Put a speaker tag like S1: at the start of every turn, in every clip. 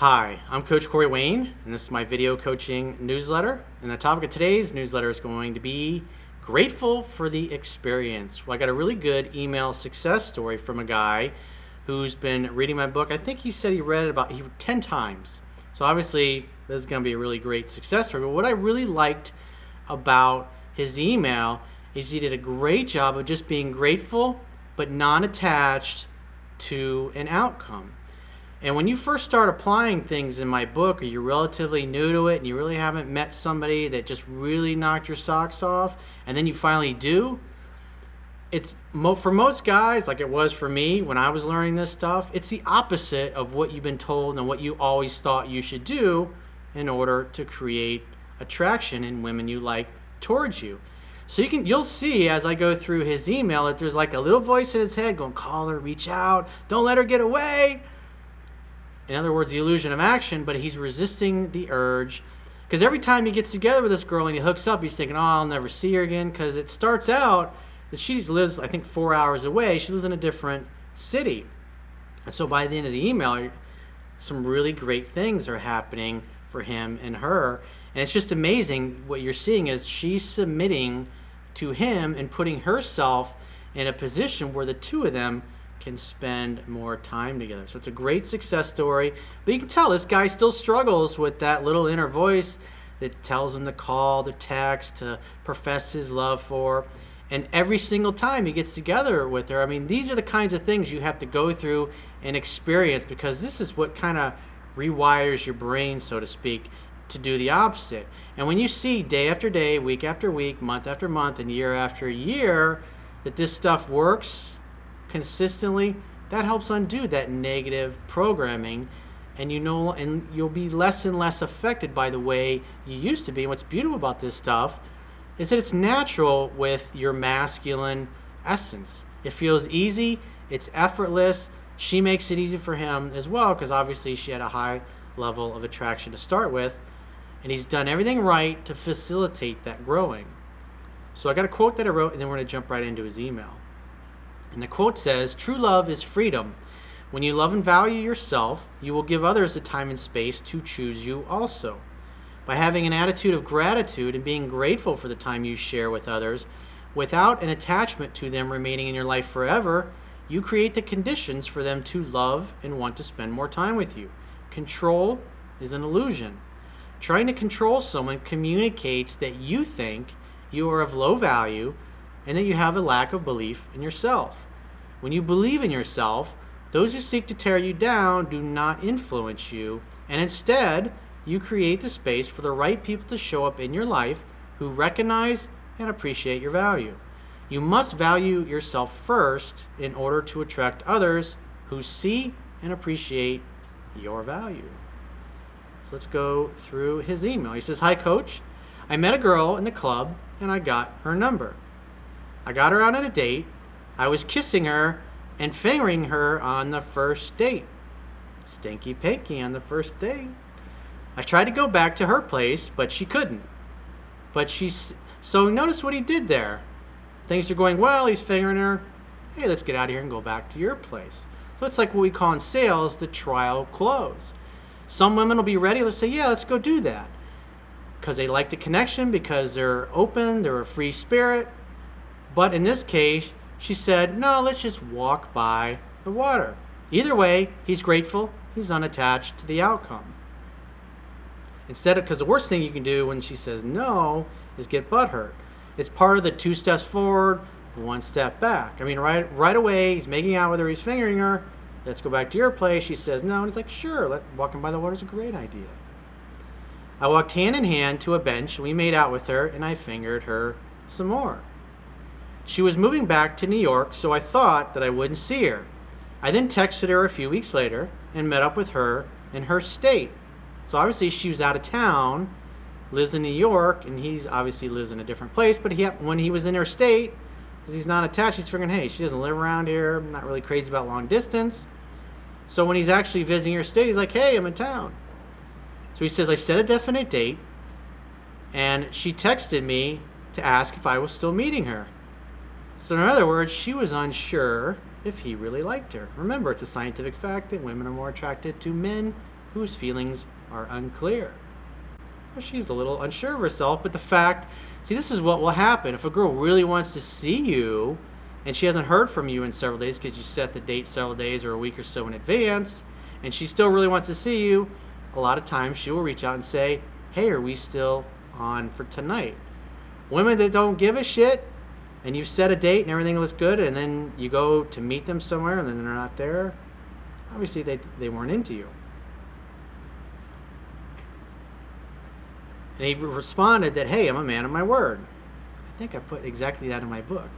S1: Hi, I'm Coach Corey Wayne, and this is my video coaching newsletter. And the topic of today's newsletter is going to be grateful for the experience. Well, I got a really good email success story from a guy who's been reading my book. I think he said he read it about 10 times. So obviously, this is going to be a really great success story. But what I really liked about his email is he did a great job of just being grateful, but non-attached to an outcome. And when you first start applying things in my book, or you're relatively new to it and you really haven't met somebody that just really knocked your socks off, and then you finally do, it's for most guys, like it was for me when I was learning this stuff, it's the opposite of what you've been told and what you always thought you should do in order to create attraction in women you like towards you. So you'll see as I go through his email that there's like a little voice in his head going, call her, reach out, don't let her get away. In other words, the illusion of action, but he's resisting the urge. Because every time he gets together with this girl and he hooks up, he's thinking, oh, I'll never see her again. Because it starts out that she lives, I think, 4 hours away. She lives in a different city. And so by the end of the email, some really great things are happening for him and her. And it's just amazing what you're seeing is she's submitting to him and putting herself in a position where the two of them can spend more time together. So it's a great success story, but you can tell this guy still struggles with that little inner voice that tells him to call, to text, to profess his love for. And every single time he gets together with her, I mean, these are the kinds of things you have to go through and experience, because this is what kind of rewires your brain, so to speak, to do the opposite. And when you see day after day, week after week, month after month, and year after year that this stuff works consistently, that helps undo that negative programming, and you'll be less and less affected by the way you used to be. And what's beautiful about this stuff is that it's natural with your masculine essence. It feels easy, it's effortless. She makes it easy for him as well, because obviously she had a high level of attraction to start with, and he's done everything right to facilitate that growing. So I got a quote that I wrote, and then we're going to jump right into his email. And the quote says, true love is freedom. When you love and value yourself, you will give others the time and space to choose you also. By having an attitude of gratitude and being grateful for the time you share with others, without an attachment to them remaining in your life forever, you create the conditions for them to love and want to spend more time with you. Control is an illusion. Trying to control someone communicates that you think you are of low value and that you have a lack of belief in yourself. When you believe in yourself, those who seek to tear you down do not influence you, and instead, you create the space for the right people to show up in your life who recognize and appreciate your value. You must value yourself first in order to attract others who see and appreciate your value. So let's go through his email. He says, hi, Coach. I met a girl in the club, and I got her number. I got her out on a date. I was kissing her and fingering her on the first date. Stinky pinky on the first date. I tried to go back to her place, but she couldn't. So notice what he did there. Things are going well. He's fingering her. Hey, let's get out of here and go back to your place. So it's like what we call in sales the trial close. Some women will be ready. Let's say, yeah, let's go do that. Because they like the connection, because they're open, they're a free spirit. But in this case, she said, no, let's just walk by the water. Either way, he's grateful. He's unattached to the outcome. Because the worst thing you can do when she says no is get butthurt. It's part of the 2 steps forward, 1 step back. I mean, right away, he's making out with her, he's fingering her. Let's go back to your place. She says no, and it's like, sure, walking by the water is a great idea. I walked hand in hand to a bench, and we made out with her, and I fingered her some more. She was moving back to New York, so I thought that I wouldn't see her. I then texted her a few weeks later and met up with her in her state. So obviously she was out of town, lives in New York, and he obviously lives in a different place. But when he was in her state, because he's not attached, he's figuring, hey, she doesn't live around here. I'm not really crazy about long distance. So when he's actually visiting her state, he's like, hey, I'm in town. So he says, I set a definite date, and she texted me to ask if I was still meeting her. So in other words, she was unsure if he really liked her. Remember, it's a scientific fact that women are more attracted to men whose feelings are unclear. Well, she's a little unsure of herself, but this is what will happen. If a girl really wants to see you and she hasn't heard from you in several days because you set the date several days or a week or so in advance, and she still really wants to see you, a lot of times she will reach out and say, hey, are we still on for tonight? Women that don't give a shit, and you've set a date and everything looks good, and then you go to meet them somewhere and then they're not there, obviously they weren't into you. And he responded that, hey, I'm a man of my word. I think I put exactly that in my book.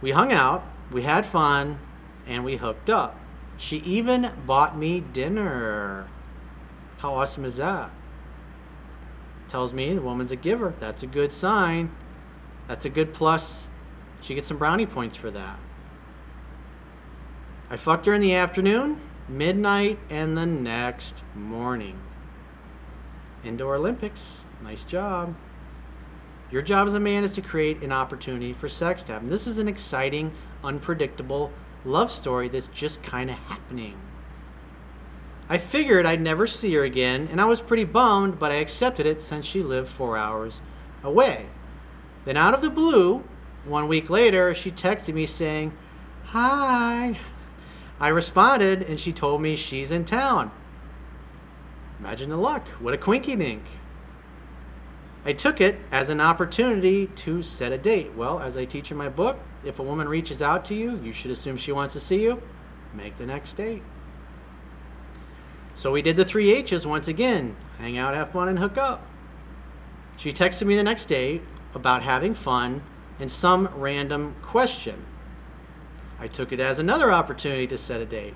S1: We hung out, we had fun, and we hooked up. She even bought me dinner. How awesome is that? Tells me the woman's a giver. That's a good sign. That's a good plus. She gets some brownie points for that. I fucked her in the afternoon, midnight, and the next morning. Indoor Olympics. Nice job. Your job as a man is to create an opportunity for sex to happen. This is an exciting, unpredictable love story that's just kind of happening. I figured I'd never see her again, and I was pretty bummed, but I accepted it since she lived 4 hours away. Then out of the blue, 1 week later, she texted me saying, hi. I responded, and she told me she's in town. Imagine the luck. What a quinky dink. I took it as an opportunity to set a date. Well, as I teach in my book, if a woman reaches out to you, you should assume she wants to see you. Make the next date. So we did the 3 H's once again. Hang out, have fun, and hook up. She texted me the next day about having fun and some random question. I took it as another opportunity to set a date.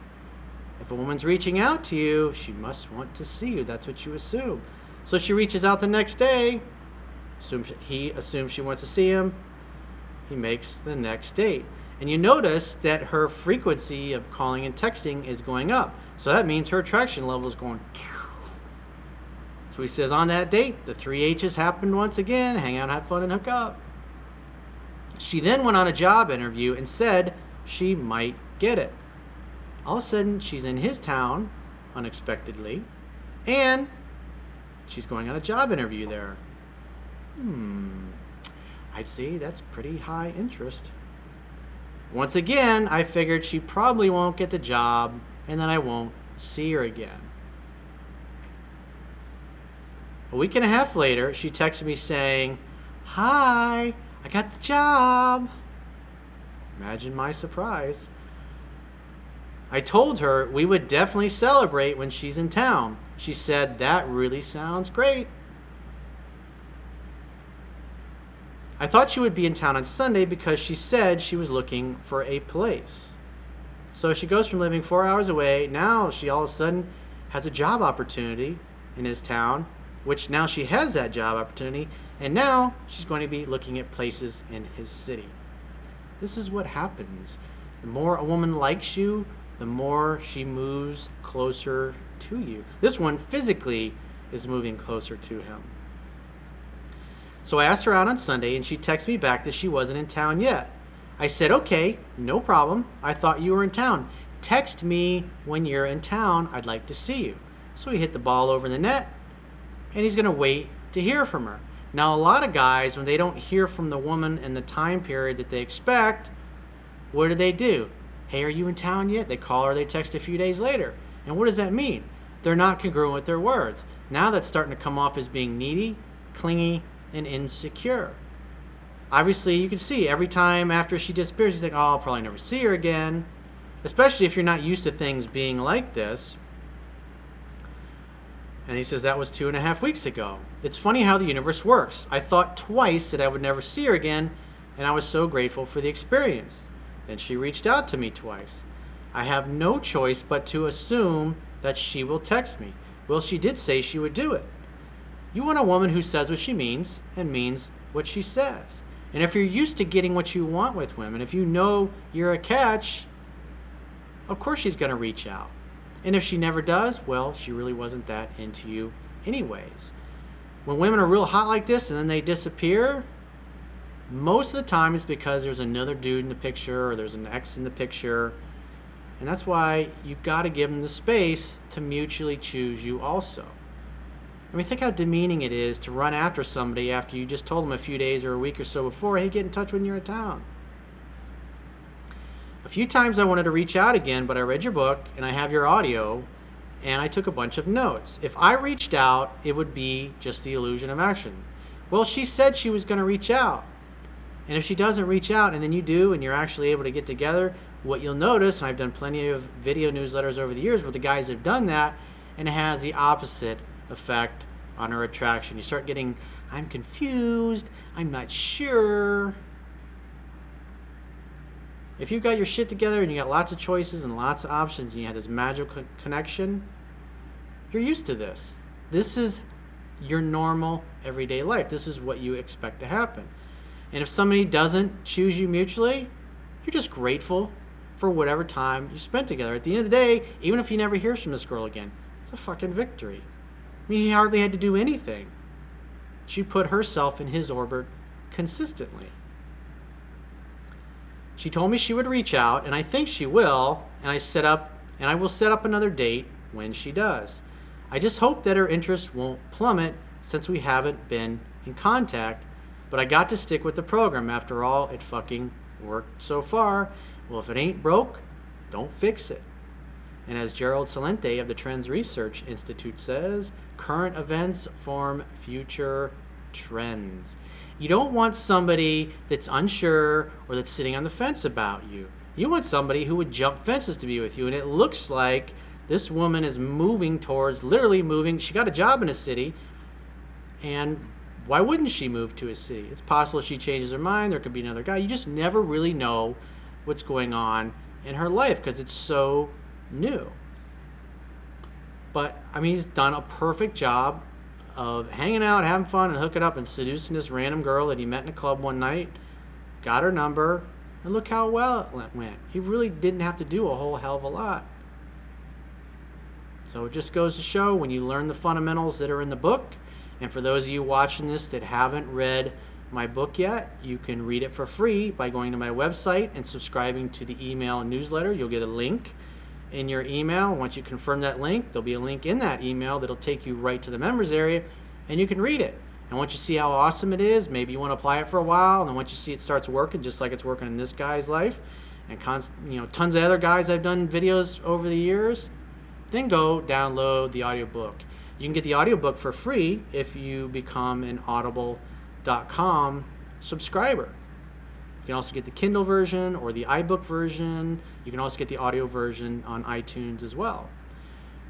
S1: If a woman's reaching out to you, she must want to see you. That's what you assume. So she reaches out the next day. He assumes she wants to see him. He makes the next date. And you notice that her frequency of calling and texting is going up. So that means her attraction level is going. So he says on that date, the 3 H's happened once again. Hang out, have fun, and hook up. She then went on a job interview and said she might get it. All of a sudden, she's in his town, unexpectedly, and she's going on a job interview there. I'd say that's pretty high interest. Once again, I figured she probably won't get the job, and then I won't see her again. A week and a half later, she texted me saying, hi, I got the job. Imagine my surprise. I told her we would definitely celebrate when she's in town. She said, that really sounds great. I thought she would be in town on Sunday because she said she was looking for a place. So she goes from living 4 hours away. Now she all of a sudden has a job opportunity in his town, which now she has that job opportunity, and now she's going to be looking at places in his city. This is what happens. The more a woman likes you, the more she moves closer to you. This one physically is moving closer to him. So I asked her out on Sunday, and she texted me back that she wasn't in town yet. I said, okay, no problem. I thought you were in town. Text me when you're in town. I'd like to see you. So he hit the ball over the net, and he's going to wait to hear from her. Now, a lot of guys, when they don't hear from the woman in the time period that they expect, what do? Hey, are you in town yet? They call her, they text a few days later. And what does that mean? They're not congruent with their words. Now that's starting to come off as being needy, clingy, and insecure. Obviously, you can see every time after she disappears, you think, oh, I'll probably never see her again. Especially if you're not used to things being like this. And he says that was 2.5 weeks ago. It's funny how the universe works. I thought twice that I would never see her again, and I was so grateful for the experience. Then she reached out to me twice. I have no choice but to assume that she will text me. Well, she did say she would do it. You want a woman who says what she means and means what she says. And if you're used to getting what you want with women, if you know you're a catch, of course she's going to reach out. And if she never does, well, she really wasn't that into you anyways. When women are real hot like this and then they disappear, most of the time it's because there's another dude in the picture or there's an ex in the picture. And that's why you've got to give them the space to mutually choose you also. I mean, think how demeaning it is to run after somebody after you just told them a few days or a week or so before, hey, get in touch when you're in town. A few times I wanted to reach out again, but I read your book and I have your audio and I took a bunch of notes. If I reached out, it would be just the illusion of action. Well, she said she was going to reach out. And if she doesn't reach out and then you do and you're actually able to get together, what you'll notice, and I've done plenty of video newsletters over the years where the guys have done that, and it has the opposite effect on her attraction. You start getting, I'm confused, I'm not sure. If you've got your shit together and you got lots of choices and lots of options and you have this magical connection, you're used to this. This is your normal everyday life. This is what you expect to happen. And if somebody doesn't choose you mutually, you're just grateful for whatever time you spent together. At the end of the day, even if he never hears from this girl again, it's a fucking victory. I mean, he hardly had to do anything. She put herself in his orbit consistently. She told me she would reach out, and I think she will, and I will set up another date when she does. I just hope that her interest won't plummet since we haven't been in contact, but I got to stick with the program. After all, it fucking worked so far. Well, if it ain't broke, don't fix it. And as Gerald Celente of the Trends Research Institute says, current events form future trends. You don't want somebody that's unsure or that's sitting on the fence about you. You want somebody who would jump fences to be with you. And it looks like this woman is moving towards, literally moving. She got a job in a city. And why wouldn't she move to a city? It's possible she changes her mind. There could be another guy. You just never really know what's going on in her life because it's so new. But, I mean, he's done a perfect job of hanging out, having fun, and hooking up and seducing this random girl that he met in a club one night, got her number, and look how well it went. He really didn't have to do a whole hell of a lot. So it just goes to show when you learn the fundamentals that are in the book, and for those of you watching this that haven't read my book yet, you can read it for free by going to my website and subscribing to the email newsletter. You'll get a link in your email. Once you confirm that link, there'll be a link in that email that'll take you right to the members area, and you can read it. And once you see how awesome it is, maybe you want to apply it for a while, and then once you see it starts working, just like it's working in this guy's life, and tons of other guys I've done videos over the years, then go download the audiobook. You can get the audiobook for free if you become an audible.com subscriber. You can also get the Kindle version or the iBook version. You can also get the audio version on iTunes as well.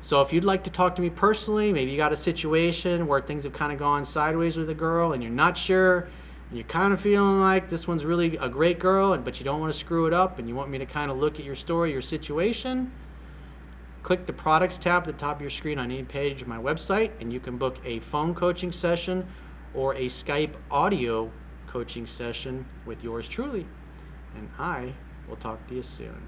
S1: So if you'd like to talk to me personally, maybe you got a situation where things have kind of gone sideways with a girl and you're not sure, and you're kind of feeling like this one's really a great girl, but you don't want to screw it up, and you want me to kind of look at your story, your situation, click the products tab at the top of your screen on any page of my website, and you can book a phone coaching session or a Skype audio coaching session with yours truly. And I will talk to you soon.